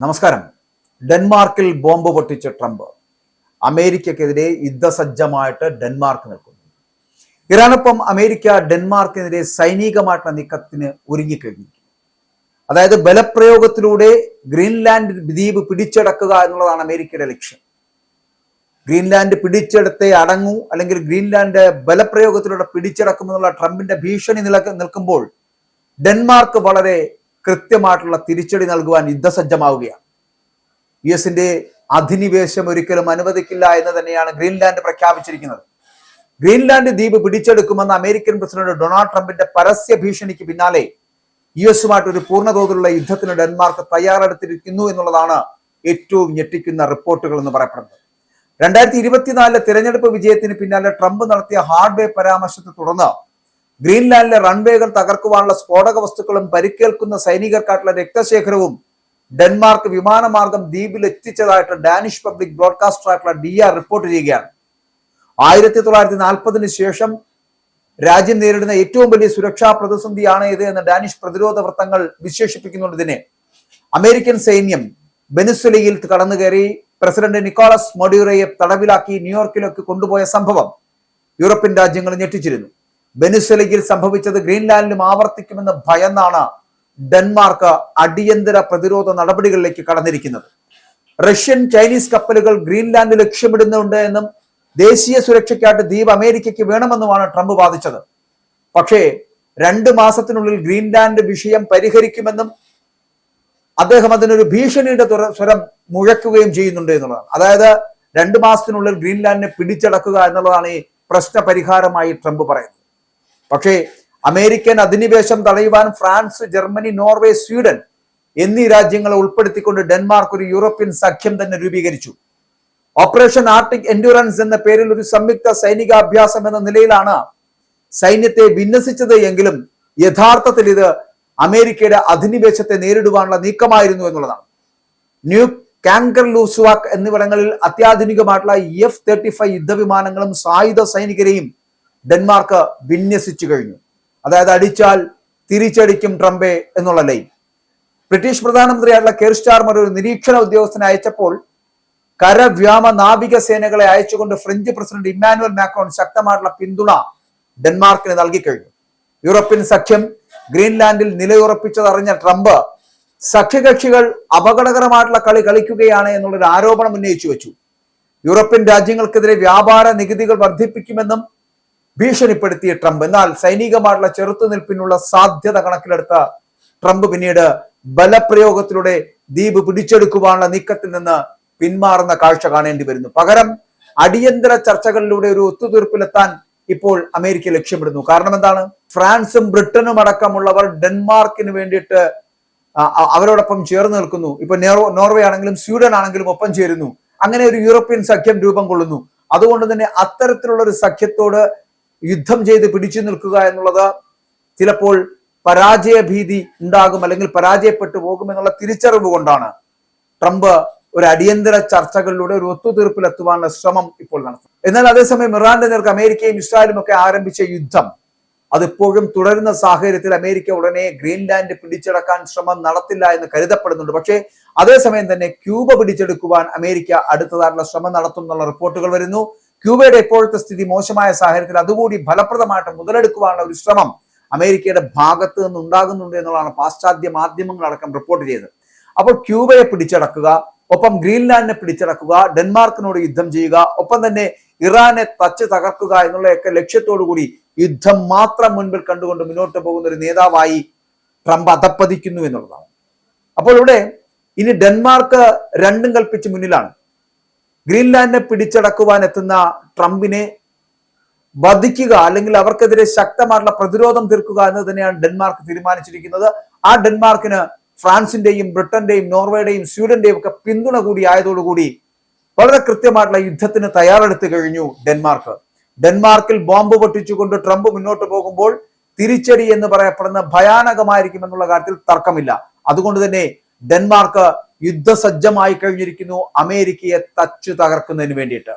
നമസ്കാരം. ഡെൻമാർക്കിൽ ബോംബ് പൊട്ടിച്ച Trump അമേരിക്കക്കെതിരെ യുദ്ധസജ്ജമായിട്ട് Denmark നിൽക്കുന്നു. ഇറാനൊപ്പം അമേരിക്ക ഡെൻമാർക്കിനെതിരെ സൈനികമായിട്ടുള്ള നീക്കത്തിന് ഒരുങ്ങിക്കഴിഞ്ഞിരിക്കുന്നു. അതായത് ബലപ്രയോഗത്തിലൂടെ ഗ്രീൻലാൻഡ് ദ്വീപ് പിടിച്ചടക്കുക എന്നുള്ളതാണ് അമേരിക്കയുടെ ലക്ഷ്യം. ഗ്രീൻലാൻഡ് പിടിച്ചെടുത്തേ അടങ്ങൂ, അല്ലെങ്കിൽ ഗ്രീൻലാൻഡ് ബലപ്രയോഗത്തിലൂടെ പിടിച്ചടക്കുമെന്നുള്ള ട്രംപിന്റെ ഭീഷണി നിൽക്കുമ്പോൾ ഡെൻമാർക്ക് വളരെ കൃത്യമായിട്ടുള്ള തിരിച്ചടി നൽകുവാൻ യുദ്ധസജ്ജമാവുകയാണ്. യുഎസിന്റെ അധിനിവേശം ഒരിക്കലും അനുവദിക്കില്ല എന്ന് തന്നെയാണ് ഗ്രീൻലാൻഡ് പ്രഖ്യാപിച്ചിരിക്കുന്നത്. ഗ്രീൻലാൻഡ് ദ്വീപ് പിടിച്ചെടുക്കുമെന്ന അമേരിക്കൻ പ്രസിഡന്റ് ഡൊണാൾഡ് ട്രംപിന്റെ പരസ്യ ഭീഷണിക്ക് പിന്നാലെ യുഎസുമായിട്ട് ഒരു പൂർണ്ണതോതിലുള്ള യുദ്ധത്തിന് ഡെൻമാർക്ക് തയ്യാറെടുത്തിരിക്കുന്നു എന്നുള്ളതാണ് ഏറ്റവും ഞെട്ടിക്കുന്ന റിപ്പോർട്ടുകൾ എന്ന് പറയപ്പെടുന്നത്. 2024 തിരഞ്ഞെടുപ്പ് വിജയത്തിന് പിന്നാലെ ട്രംപ് നടത്തിയ ഹാർഡ്വേ പരാമർശത്തെ തുടർന്ന് ഗ്രീൻലാൻഡിലെ റൺവേകൾ തകർക്കുവാനുള്ള സ്ഫോടക വസ്തുക്കളും പരിക്കേൽക്കുന്ന സൈനികർക്കായിട്ടുള്ള രക്തശേഖരവും ഡെൻമാർക്ക് വിമാനമാർഗം ദ്വീപിൽ എത്തിച്ചതായിട്ട് ഡാനിഷ് പബ്ലിക് ബ്രോഡ്കാസ്റ്റർ ആയിട്ടുള്ള DR റിപ്പോർട്ട് ചെയ്യുകയാണ്. 1940 ശേഷം രാജ്യം നേരിടുന്ന ഏറ്റവും വലിയ സുരക്ഷാ പ്രതിസന്ധിയാണ് ഇത് എന്ന് ഡാനിഷ് പ്രതിരോധ വൃത്തങ്ങൾ വിശേഷിപ്പിക്കുന്നുണ്ട് ഇതിനെ. അമേരിക്കൻ സൈന്യം വെനിസ്വേലയിൽ കടന്നുകയറി പ്രസിഡന്റ് നിക്കോളസ് മഡ്യൂറോയെ തടവിലാക്കി ന്യൂയോർക്കിലേക്ക് കൊണ്ടുപോയ സംഭവം യൂറോപ്യൻ രാജ്യങ്ങൾ ഞെട്ടിച്ചിരുന്നു. വെനിസ്വേലയിൽ സംഭവിച്ചത് ഗ്രീൻലാൻഡിലും ആവർത്തിക്കുമെന്ന് ഭയന്നാണ് ഡെൻമാർക്ക് അടിയന്തര പ്രതിരോധ നടപടികളിലേക്ക് കടന്നിരിക്കുന്നത്. റഷ്യൻ ചൈനീസ് കപ്പലുകൾ ഗ്രീൻലാൻഡ് ലക്ഷ്യമിടുന്നുണ്ട് എന്നും ദേശീയ സുരക്ഷയ്ക്കായിട്ട് ദ്വീപ് അമേരിക്കയ്ക്ക് വേണമെന്നുമാണ് ട്രംപ് വാദിച്ചത്. പക്ഷേ 2 മാസത്തിനുള്ളിൽ ഗ്രീൻലാൻഡ് വിഷയം പരിഹരിക്കുമെന്നും അദ്ദേഹം അതിനൊരു ഭീഷണിയുടെ സ്വരം മുഴക്കുകയും ചെയ്യുന്നുണ്ട് എന്നുള്ളതാണ്. അതായത് 2 മാസത്തിനുള്ളിൽ ഗ്രീൻലാൻഡിനെ പിടിച്ചടക്കുക എന്നുള്ളതാണ് ഈ പ്രശ്ന പരിഹാരമായി ട്രംപ് പറയുന്നത്. പക്ഷേ അമേരിക്കൻ അധിനിവേശം തടയുവാൻ ഫ്രാൻസ്, ജർമ്മനി, നോർവേ, സ്വീഡൻ എന്നീ രാജ്യങ്ങളെ ഉൾപ്പെടുത്തിക്കൊണ്ട് ഡെൻമാർക്ക് ഒരു യൂറോപ്യൻ സഖ്യം തന്നെ രൂപീകരിച്ചു. ഓപ്പറേഷൻ ആർട്ടിക് എൻഡ്യൂറൻസ് എന്ന പേരിൽ ഒരു സംയുക്ത സൈനികാഭ്യാസം എന്ന നിലയിലാണ് സൈന്യത്തെ വിന്യസിച്ചത് എങ്കിലും യഥാർത്ഥത്തിൽ ഇത് അമേരിക്കയുടെ അധിനിവേശത്തെ നേരിടുവാനുള്ള നീക്കമായിരുന്നു എന്നുള്ളതാണ്. ന്യൂ കാങ്കർലൂസ്വാക്ക് എന്നിവിടങ്ങളിൽ അത്യാധുനികമായിട്ടുള്ള F-35 യുദ്ധവിമാനങ്ങളും സായുധ സൈനികരെയും ഡെൻമാർക്ക് വിന്യസിച്ചു കഴിഞ്ഞു. അതായത് അടിച്ചാൽ തിരിച്ചടിക്കും ട്രംപേ എന്നുള്ള ലൈൻ. ബ്രിട്ടീഷ് പ്രധാനമന്ത്രിയായിട്ടുള്ള കെയർ സ്റ്റാർമർ ഒരു നിരീക്ഷണ ഉദ്യോഗസ്ഥനെ അയച്ചപ്പോൾ കര, വ്യോമ, നാവിക സേനകളെ അയച്ചുകൊണ്ട് ഫ്രഞ്ച് പ്രസിഡന്റ് ഇമ്മാനുവൽ മാക്രോൺ ശക്തമായിട്ടുള്ള പിന്തുണ ഡെൻമാർക്കിന് നൽകിക്കഴിഞ്ഞു. യൂറോപ്യൻ സഖ്യം ഗ്രീൻലാൻഡിൽ നിലയുറപ്പിച്ചതറിഞ്ഞ ട്രംപ് സഖ്യകക്ഷികൾ അപകടകരമായിട്ടുള്ള കളി കളിക്കുകയാണ് എന്നുള്ളൊരു ആരോപണം ഉന്നയിച്ചു വെച്ചു. യൂറോപ്യൻ രാജ്യങ്ങൾക്കെതിരെ വ്യാപാര നികുതികൾ വർദ്ധിപ്പിക്കുമെന്നും ഭീഷണിപ്പെടുത്തിയ ട്രംപ്, എന്നാൽ സൈനികമായിട്ടുള്ള ചെറുത്തുനിൽപ്പിനുള്ള സാധ്യത കണക്കിലെടുത്ത ട്രംപ് പിന്നീട് ബലപ്രയോഗത്തിലൂടെ ദ്വീപ് പിടിച്ചെടുക്കുവാനുള്ള നീക്കത്തിൽ നിന്ന് പിന്മാറുന്ന കാഴ്ച കാണേണ്ടി വരുന്നു. പകരം അടിയന്തര ചർച്ചകളിലൂടെ ഒരു ഒത്തുതീർപ്പിലെത്താൻ ഇപ്പോൾ അമേരിക്ക ലക്ഷ്യമിടുന്നു. കാരണം എന്താണ്? ഫ്രാൻസും ബ്രിട്ടനും അടക്കമുള്ളവർ ഡെൻമാർക്കിന് വേണ്ടിയിട്ട് അവരോടൊപ്പം ചേർന്ന് നിൽക്കുന്നു. ഇപ്പൊ നോർവേ ആണെങ്കിലും സ്വീഡൻ ആണെങ്കിലും ഒപ്പം ചേരുന്നു. അങ്ങനെ ഒരു യൂറോപ്യൻ സഖ്യം രൂപം കൊള്ളുന്നു. അതുകൊണ്ട് തന്നെ അത്തരത്തിലുള്ള ഒരു സഖ്യത്തോട് യുദ്ധം ചെയ്ത് പിടിച്ചു നിൽക്കുക എന്നുള്ളത് ചിലപ്പോൾ പരാജയ ഭീതി ഉണ്ടാകും, അല്ലെങ്കിൽ പരാജയപ്പെട്ടു പോകുമെന്നുള്ള തിരിച്ചറിവ് കൊണ്ടാണ് ട്രംപ് ഒരു അടിയന്തര ചർച്ചകളിലൂടെ ഒരു ഒത്തുതീർപ്പിലെത്തുവാനുള്ള ശ്രമം ഇപ്പോൾ നടത്തും. എന്നാൽ അതേസമയം ഇറാന്റെ നേർക്ക് അമേരിക്കയും ഇസ്രായേലും ഒക്കെ ആരംഭിച്ച യുദ്ധം അതിപ്പോഴും തുടരുന്ന സാഹചര്യത്തിൽ അമേരിക്ക ഉടനെ ഗ്രീൻലാൻഡ് പിടിച്ചടക്കാൻ ശ്രമം നടത്തില്ല എന്ന് കരുതപ്പെടുന്നുണ്ട്. പക്ഷേ അതേസമയം തന്നെ ക്യൂബ പിടിച്ചെടുക്കുവാൻ അമേരിക്ക അടുത്തതായിട്ടുള്ള ശ്രമം നടത്തും എന്നുള്ള റിപ്പോർട്ടുകൾ വരുന്നു. ക്യൂബയുടെ ഇപ്പോഴത്തെ സ്ഥിതി മോശമായ സാഹചര്യത്തിൽ അതുകൂടി ഫലപ്രദമായിട്ട് മുതലെടുക്കുവാനുള്ള ഒരു ശ്രമം അമേരിക്കയുടെ ഭാഗത്ത് നിന്ന് ഉണ്ടാകുന്നുണ്ട് എന്നുള്ളതാണ് പാശ്ചാത്യ മാധ്യമങ്ങളടക്കം റിപ്പോർട്ട് ചെയ്തത്. അപ്പോൾ ക്യൂബയെ പിടിച്ചടക്കുക, ഒപ്പം ഗ്രീൻലാൻഡിനെ പിടിച്ചടക്കുക, ഡെൻമാർക്കിനോട് യുദ്ധം ചെയ്യുക, ഒപ്പം തന്നെ ഇറാനെ തച്ച് തകർക്കുക എന്നുള്ളതൊക്കെ ലക്ഷ്യത്തോടു കൂടി യുദ്ധം മാത്രം മുൻപിൽ കണ്ടുകൊണ്ട് മുന്നോട്ട് പോകുന്ന ഒരു നേതാവായി ട്രംപ് അധപ്പതിക്കുന്നു എന്നുള്ളതാണ്. അപ്പോൾ ഇവിടെ ഇനി ഡെൻമാർക്ക് രണ്ടും കൽപ്പിച്ച് മുന്നിലാണ്. ഗ്രീൻലാൻഡിനെ പിടിച്ചടക്കുവാൻ എത്തുന്ന ട്രംപിനെ വധിക്കുക, അല്ലെങ്കിൽ അവർക്കെതിരെ ശക്തമായിട്ടുള്ള പ്രതിരോധം തീർക്കുക എന്ന് തന്നെയാണ് ഡെൻമാർക്ക് തീരുമാനിച്ചിരിക്കുന്നത്. ആ ഡെൻമാർക്കിന് ഫ്രാൻസിന്റെയും ബ്രിട്ടന്റെയും നോർവേയുടെയും സ്വീഡന്റെയും ഒക്കെ പിന്തുണ കൂടി ആയതോടുകൂടി വളരെ കൃത്യമായിട്ടുള്ള യുദ്ധത്തിന് തയ്യാറെടുത്തു കഴിഞ്ഞു ഡെൻമാർക്ക്. ഡെൻമാർക്കിൽ ബോംബ് പൊട്ടിച്ചുകൊണ്ട് ട്രംപ് മുന്നോട്ട് പോകുമ്പോൾ തിരിച്ചടി എന്ന് പറയപ്പെടുന്ന ഭയാനകമായിരിക്കും എന്നുള്ള കാര്യത്തിൽ തർക്കമില്ല. അതുകൊണ്ട് തന്നെ ഡെൻമാർക്ക് യുദ്ധസജ്ജമായി കഴിഞ്ഞിരിക്കുന്നു അമേരിക്കയെ തച്ചു തകർക്കുന്നതിന് വേണ്ടിയിട്ട്.